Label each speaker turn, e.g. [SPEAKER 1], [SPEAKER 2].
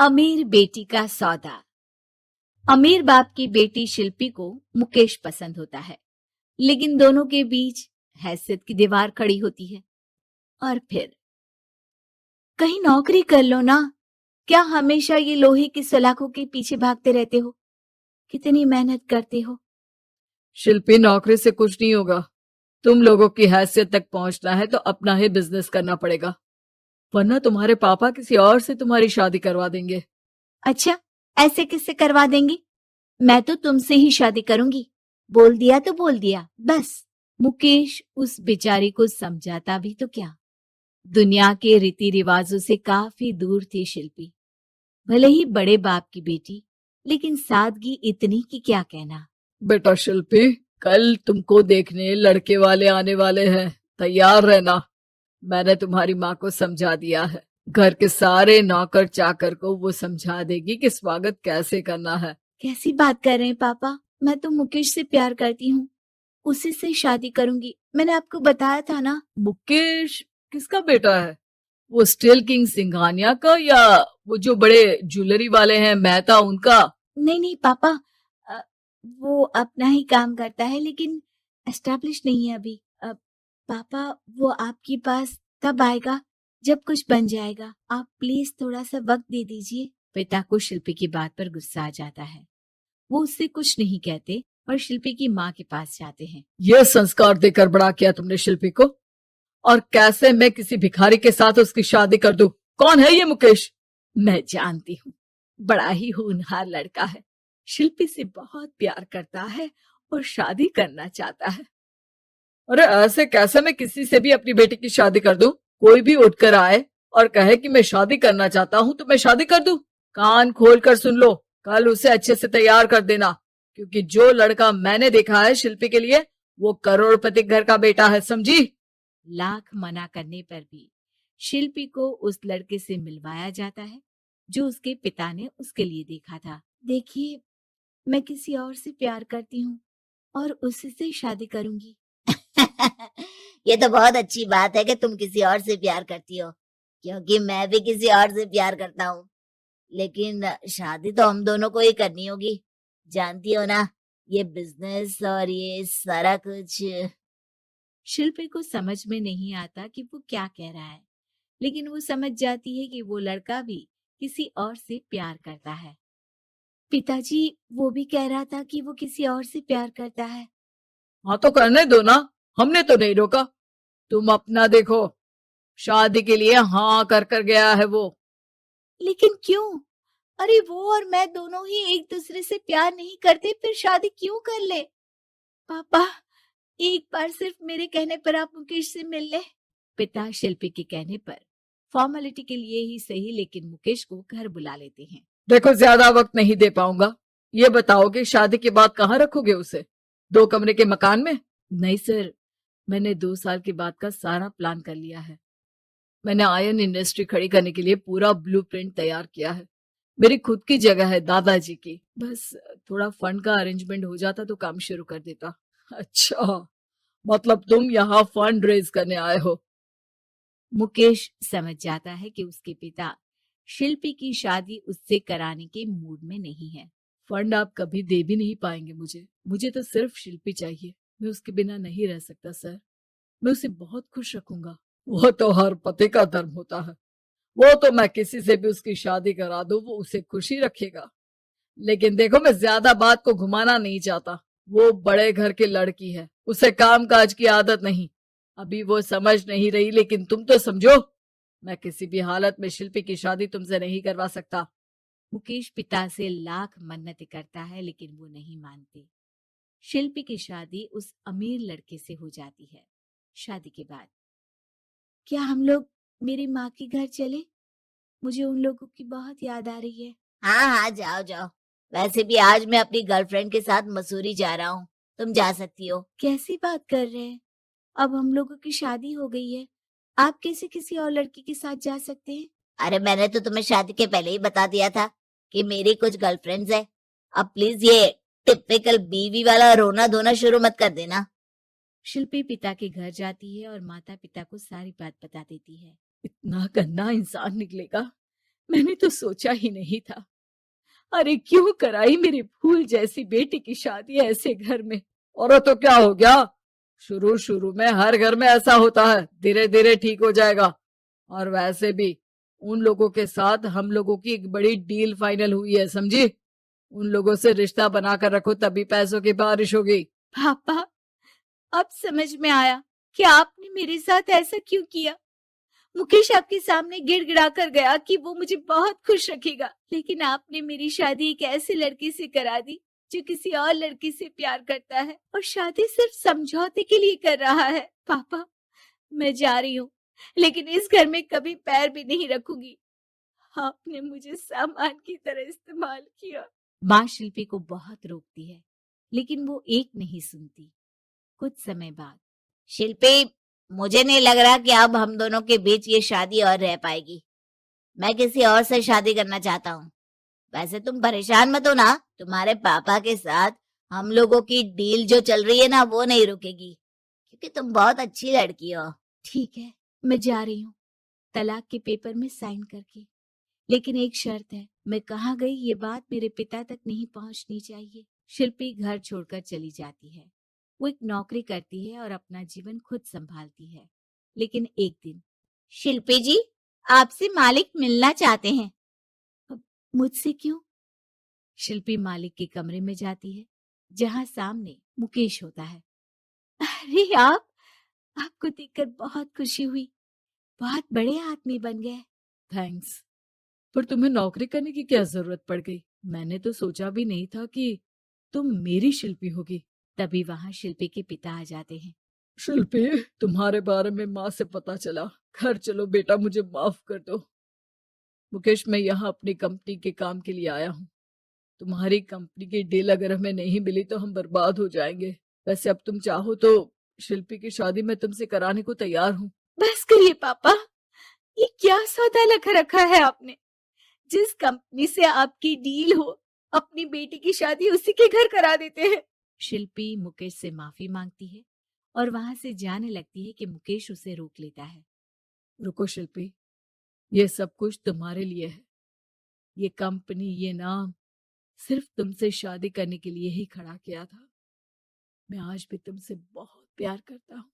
[SPEAKER 1] अमीर बेटी का सौदा। अमीर बाप की बेटी शिल्पी को मुकेश पसंद होता है, लेकिन दोनों के बीच हैसियत की दीवार खड़ी होती है। और फिर कहीं नौकरी कर लो ना, क्या हमेशा ये लोहे की सलाखों के पीछे भागते रहते हो? कितनी मेहनत करते हो।
[SPEAKER 2] शिल्पी, नौकरी से कुछ नहीं होगा। तुम लोगों की हैसियत तक पहुंचना है तो अपना ही बिजनेस करना पड़ेगा, वरना तुम्हारे पापा किसी और से तुम्हारी शादी करवा देंगे।
[SPEAKER 1] अच्छा, ऐसे किससे करवा देंगे? मैं तो तुमसे ही शादी करूंगी। बोल दिया तो बोल दिया, बस। मुकेश उस बेचारी को समझाता भी तो क्या। दुनिया के रीति रिवाजों से काफी दूर थी शिल्पी। भले ही बड़े बाप की बेटी, लेकिन सादगी इतनी कि क्या कहना।
[SPEAKER 2] बेटा शिल्पी, कल तुमको देखने लड़के वाले आने वाले हैं, तैयार रहना। मैंने तुम्हारी माँ को समझा दिया है। घर के सारे नौकर चाकर को वो समझा देगी कि स्वागत कैसे करना है।
[SPEAKER 1] कैसी बात कर रहे हैं पापा? मैं तो मुकेश से प्यार करती हूँ, उसी से शादी करूंगी। मैंने आपको बताया था ना।
[SPEAKER 2] मुकेश किसका बेटा है? वो स्टील किंग सिंघानिया का, या वो जो बड़े ज्वेलरी वाले हैं मेहता, उनका?
[SPEAKER 1] नहीं नहीं पापा, वो अपना ही काम करता है, लेकिन एस्टेब्लिश नहीं है अभी। पापा, वो आपके पास तब आएगा जब कुछ बन जाएगा। आप प्लीज थोड़ा सा वक्त दे दीजिए। पिता को शिल्पी की बात पर गुस्सा आ जाता है। वो उससे कुछ नहीं कहते और शिल्पी की माँ के पास जाते हैं।
[SPEAKER 2] ये संस्कार देकर बड़ा किया तुमने शिल्पी को, और कैसे मैं किसी भिखारी के साथ उसकी शादी कर दूं? कौन है ये मुकेश?
[SPEAKER 1] मैं जानती हूँ, बड़ा ही होनहार लड़का है। शिल्पी से बहुत प्यार करता है और शादी करना चाहता है।
[SPEAKER 2] अरे ऐसे कैसे मैं किसी से भी अपनी बेटी की शादी कर दूं? कोई भी उठकर आए और कहे कि मैं शादी करना चाहता हूं तो मैं शादी कर दूं? कान खोल कर सुन लो, कल उसे अच्छे से तैयार कर देना, क्योंकि जो लड़का मैंने देखा है शिल्पी के लिए, वो करोड़पति घर का बेटा है, समझी?
[SPEAKER 1] लाख मना करने पर भी शिल्पी को उस लड़के से मिलवाया जाता है जो उसके पिता ने उसके लिए देखा था। देखिए, मैं किसी और से प्यार करती हूँ और उसी से शादी करूंगी।
[SPEAKER 3] ये तो बहुत अच्छी बात है कि तुम किसी और से प्यार करती हो, क्योंकि मैं भी किसी और से प्यार करता हूँ। लेकिन शादी तो हम दोनों को ही करनी होगी, जानती हो ना, ये बिजनेस और ये सारा कुछ।
[SPEAKER 1] शिल्पी को समझ में नहीं आता कि वो क्या कह रहा है, लेकिन वो समझ जाती है कि वो लड़का भी किसी और से प्यार करता है। पिताजी, वो भी कह रहा था कि वो किसी और से प्यार करता है।
[SPEAKER 2] हाँ तो करने दो ना, हमने तो नहीं रोका। तुम अपना देखो, शादी के लिए हाँ कर गया है वो।
[SPEAKER 1] लेकिन क्यों? अरे वो और मैं दोनों ही एक दूसरे से प्यार नहीं करते, फिर शादी क्यों कर ले? पापा, एक बार सिर्फ मेरे कहने पर आप मुकेश से मिल ले। पिता शिल्पी के कहने पर फॉर्मेलिटी के लिए ही सही, लेकिन मुकेश को घर बुला लेते हैं।
[SPEAKER 2] देखो, ज्यादा वक्त नहीं दे पाऊंगा। ये बताओ कि शादी के बाद कहाँ रखोगे उसे? 2 कमरे के मकान में?
[SPEAKER 1] नहीं सर, मैंने 2 साल के बाद का सारा प्लान कर लिया है।
[SPEAKER 2] मैंने आयरन इंडस्ट्री खड़ी करने के लिए पूरा ब्लूप्रिंट तैयार किया है। मेरी खुद की जगह है दादाजी की, बस थोड़ा फंड का अरेंजमेंट हो जाता तो काम शुरू कर देता। अच्छा, मतलब तुम यहाँ फंड रेज करने आए हो?
[SPEAKER 1] मुकेश समझ जाता है कि उसके पिता शिल्पी की शादी उससे कराने के मूड में नहीं है।
[SPEAKER 2] फंड आप कभी दे भी नहीं पाएंगे मुझे तो सिर्फ शिल्पी चाहिए। मैं उसके बिना नहीं रह सकता सर। मैं उसे बहुत खुश रखूंगा। वो तो हर पति का धर्म होता है। वो तो मैं किसी से भी उसकी शादी करा दूं, वो उसे खुशी रखेगा। लेकिन देखो, मैं ज्यादा बात को घुमाना नहीं चाहता। वो बड़े घर की लड़की है, उसे काम काज की आदत नहीं। अभी वो समझ नहीं रही, लेकिन तुम तो समझो। मैं किसी भी हालत में शिल्पी की शादी तुमसे नहीं करवा सकता।
[SPEAKER 1] मुकेश पिता से लाख मन्नतें करता है, लेकिन वो नहीं मानते। शिल्पी की शादी उस अमीर लड़के से हो जाती है। शादी के बाद क्या हम लोग मेरी माँ के घर चले? मुझे उन लोगों की बहुत याद आ रही है।
[SPEAKER 3] हाँ हाँ, जाओ जाओ। वैसे भी आज मैं अपनी गर्लफ्रेंड के साथ मसूरी जा रहा हूँ, तुम जा सकती हो।
[SPEAKER 1] कैसी बात कर रहे हैं? अब हम लोगों की शादी हो गई है, आप कैसे किसी और लड़की के साथ जा सकते हैं?
[SPEAKER 3] अरे मैंने तो तुम्हें शादी के पहले ही बता दिया था कि मेरी कुछ गर्लफ्रेंड्स है। अब प्लीज ये टिपिकल बीवी वाला रोना धोना शुरू मत कर देना।
[SPEAKER 1] शिल्पी पिता के घर जाती है और माता पिता को सारी बात बता देती है।
[SPEAKER 2] इतना गंदा इंसान निकलेगा, मैंने तो सोचा ही नहीं था। अरे क्यों कराई मेरी फूल जैसी बेटी की शादी ऐसे घर में। और तो क्या हो गया, शुरू शुरू में हर घर में ऐसा होता है, धीरे धीरे ठीक हो जाएगा। और वैसे भी उन लोगों के साथ हम लोगों की एक बड़ी डील फाइनल हुई है, समझी। उन लोगों से रिश्ता बनाकर रखो, तभी पैसों की बारिश होगी।
[SPEAKER 1] पापा, अब समझ में आया कि आपने मेरे साथ ऐसा क्यों किया। मुकेश आपके सामने गिड़गिड़ा कर गया कि वो मुझे बहुत खुश रखेगा, लेकिन आपने मेरी शादी एक ऐसे लड़के से करा दी जो किसी और लड़की से प्यार करता है और शादी सिर्फ समझौते के लिए कर रहा है। पापा, मैं जा रही हूँ, लेकिन इस घर में कभी पैर भी नहीं रखूंगी। आपने मुझे सामान की तरह इस्तेमाल किया। माँ शिल्पी को बहुत रोकती है, लेकिन वो एक नहीं सुनती। कुछ समय बाद,
[SPEAKER 3] शिल्पी, मुझे नहीं लग रहा कि अब हम दोनों के बीच ये शादी और रह पाएगी। मैं किसी और से शादी करना चाहता हूँ। वैसे तुम परेशान मत हो ना, तुम्हारे पापा के साथ हम लोगों की डील जो चल रही है ना, वो नहीं रुकेगी, क्योंकि तुम बहुत अच्छी लड़की हो।
[SPEAKER 1] ठीक है, मैं जा रही हूँ, तलाक के पेपर में साइन करके। लेकिन एक शर्त है, मैं कहाँ गई ये बात मेरे पिता तक नहीं पहुंचनी चाहिए। शिल्पी घर छोड़कर चली जाती है। वो एक नौकरी करती है और अपना जीवन खुद संभालती है। लेकिन एक दिन,
[SPEAKER 3] शिल्पी जी, आपसे मालिक मिलना चाहते हैं।
[SPEAKER 1] अब मुझसे क्यों? शिल्पी मालिक के कमरे में जाती है, जहां सामने मुकेश होता है। अरे आप, आपको देखकर बहुत खुशी हुई, बहुत बड़े आदमी बन गए।
[SPEAKER 2] थैंक्स, पर तुम्हें नौकरी करने की क्या जरूरत पड़ गई। मैंने तो सोचा भी नहीं था कि तुम मेरी शिल्पी होगी।
[SPEAKER 1] तभी वहां शिल्पी के पिता आ जाते हैं।
[SPEAKER 2] शिल्पी, तुम्हारे बारे में माँ से पता चला। घर चलो बेटा, मुझे माफ कर दो। मुकेश, मैं यहाँ अपनी कंपनी के काम के लिए आया हूँ। तुम्हारी कंपनी की डील अगर हमें नहीं मिली तो हम बर्बाद हो जाएंगे। वैसे अब तुम चाहो तो शिल्पी की शादी मैं तुमसे कराने को तैयार हूँ।
[SPEAKER 1] बस करिए पापा, ये क्या सौदा लगा रखा है आपने। जिस कंपनी से आपकी डील हो, अपनी बेटी की शादी उसी के घर करा देते हैं। शिल्पी मुकेश से माफी मांगती है और वहां से जाने लगती है कि मुकेश उसे रोक लेता है।
[SPEAKER 2] रुको शिल्पी, ये सब कुछ तुम्हारे लिए है। ये कंपनी, ये नाम सिर्फ तुमसे शादी करने के लिए ही खड़ा किया था। मैं आज भी तुमसे बहुत प्यार करता हूँ।